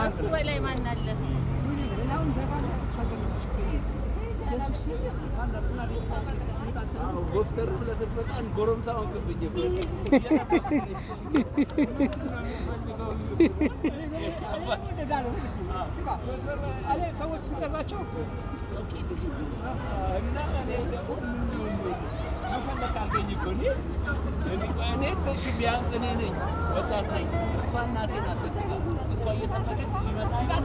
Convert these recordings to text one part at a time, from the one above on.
እሱ በላይ ማን አለ? ጎፍተር ስለተበጣን ጎረምሳ ወንክብኝ ሰዎች ሲቀርባቸው እና መፈለግ አልገኝ እኮ እኔ እሺ ቢያንስ እኔ ነኝ ወጣት ነኝ እሷ እናቴ ናት እሷ እየጠበቀች ይመጣል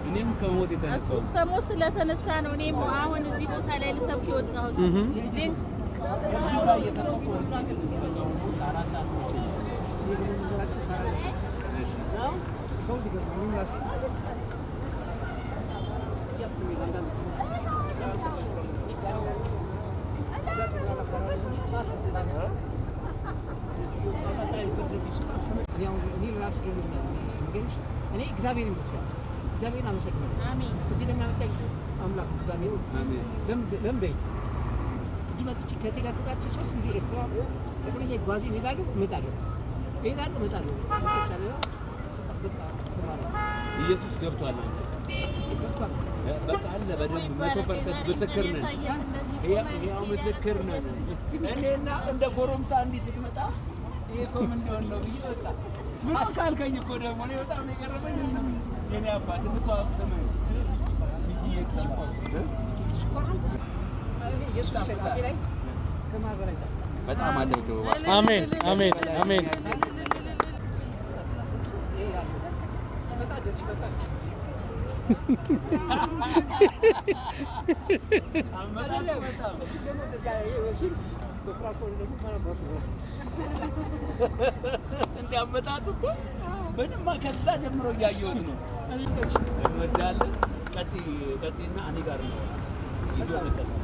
እኔም ከሞት የተነሳው ከሞት ስለተነሳ ነው እኔም አሁን እዚህ ቦታ ላይ ልሰብክ የወጣሁት ልጅን እዚህ ጋር እየሰበኩ እኔ እግዚአብሔር ይመስገን እግዚአብሔር አመሰግናለሁ። አሜን። እዚህ ለማመጣኝ አምላክ እግዚአብሔር አሜን። ለምበይ እዚህ መጥቼ ከዚህ ጋር ተጣጭ 3 ጊዜ ኤርትራ ጠቅልዬ ጓዝ እሄዳለሁ እመጣለሁ። ኢየሱስ ገብቷል። ገብቷል። በቃ አለ በደንብ 100% ምስክር ነን። ያው ምስክር ነን። እኔና እንደ ጎረምሳ እንዲህ ስትመጣ ይሄ ሰው ምን ሊሆን ነው ብዬ በቃ ምን ካልከኝ እኮ ደግሞ እኔ በጣም የቀረበኝ የኔ አባት የምታወቅ ሰማይ ይሄ በጣም አለብኝ። አሜን አሜን አሜን። እንዲያመጣጡ እኮ ምንም ከዛ ጀምሮ እያየሁት ነው። እንወዳለን። ቀጥይና እኔ ጋር ነው